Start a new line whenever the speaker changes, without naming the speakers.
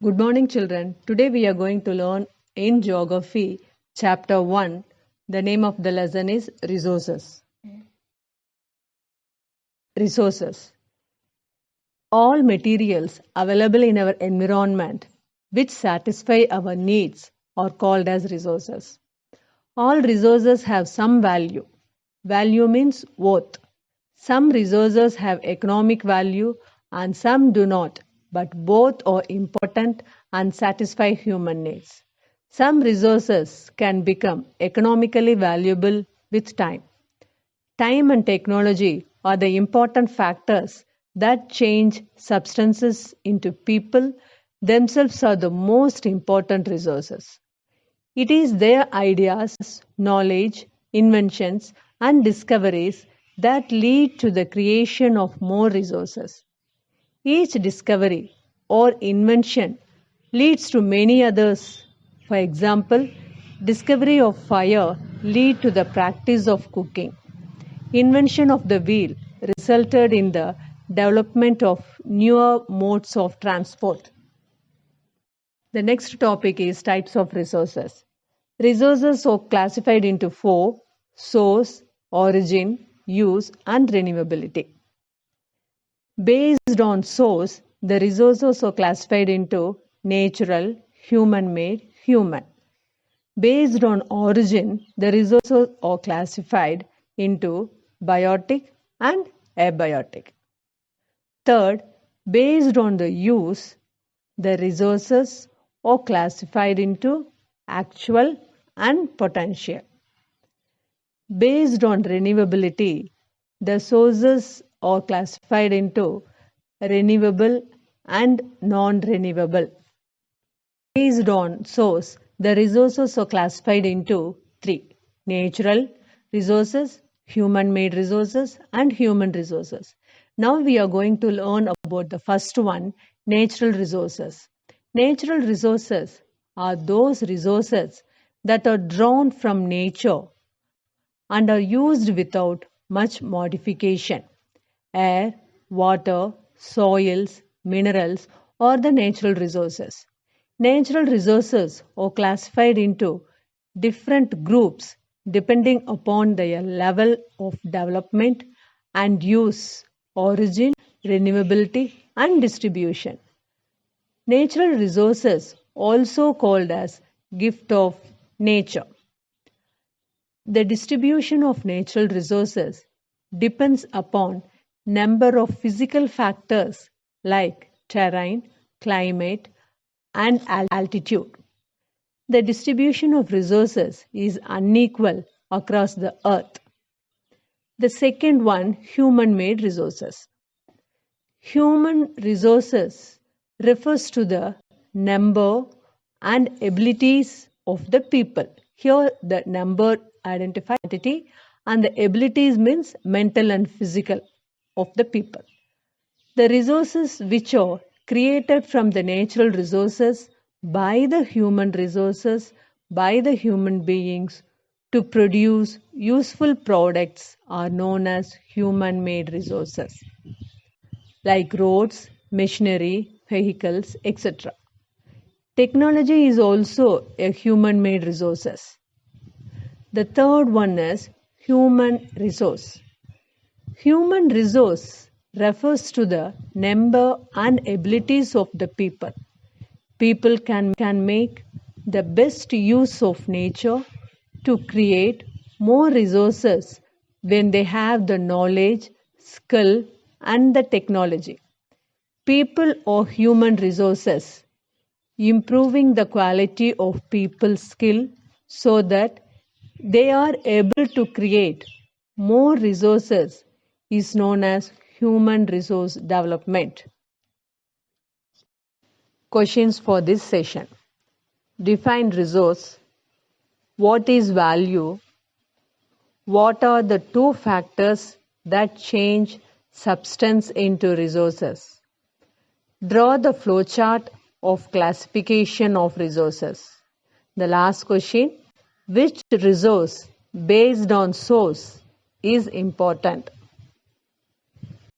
Good morning, children. Today we are going to learn in Geography, Chapter 1. The name of the lesson is Resources. Resources. All materials available in our environment which satisfy our needs are called as resources. All resources have some value. Value means worth. Some resources have economic value and some do not, but both are important and satisfy human needs. Some resources can become economically valuable with time. Time and technology are the important factors that change substances into people. Themselves are the most important resources. It is their ideas, knowledge, inventions, and discoveries that lead to the creation of more resources. Each discovery or invention leads to many others. For example, discovery of fire lead to the practice of cooking. Invention of the wheel resulted in the development of newer modes of transport. The next topic is types of resources. Resources are classified into four: source, origin, use, and renewability. Based on source, the resources are classified into natural, human-made, human. Based on origin, the resources are classified into biotic and abiotic. Third, based on the use, the resources are classified into actual and potential. Based on renewability, the sources are classified into renewable and non-renewable. Based on source, the resources are classified into three: natural resources, human-made resources, and human resources. Now we are going to learn about the first one, natural resources. Natural resources are those resources that are drawn from nature and are used without much modification. Air, water, soils, minerals are the natural resources. Natural resources are classified into different groups depending upon their level of development and use, origin, renewability, and distribution. Natural resources, also called as gift of nature. The distribution of natural resources depends upon number of physical factors like terrain, climate, and altitude. The distribution of resources is unequal across the earth. The second one, human-made resources. Human resources refers to the number and abilities of the people. Here the number identifies quantity and the abilities means mental and physical of the people. The resources which are created from the natural resources by the human resources, by the human beings to produce useful products are known as human-made resources, like roads, machinery, vehicles, etc. Technology is also a human-made resources. The third one is human resource. Human resource refers to the number and abilities of the people. People can make the best use of nature to create more resources when they have the knowledge, skill, and the technology. People are human resources. Improving the quality of people's skill so that they are able to create more resources is known as human resource development. Questions for this session. Define resource. What is value? What are the two factors that change substance into resources? Draw the flowchart of classification of resources. The last question, which resource based on source is important?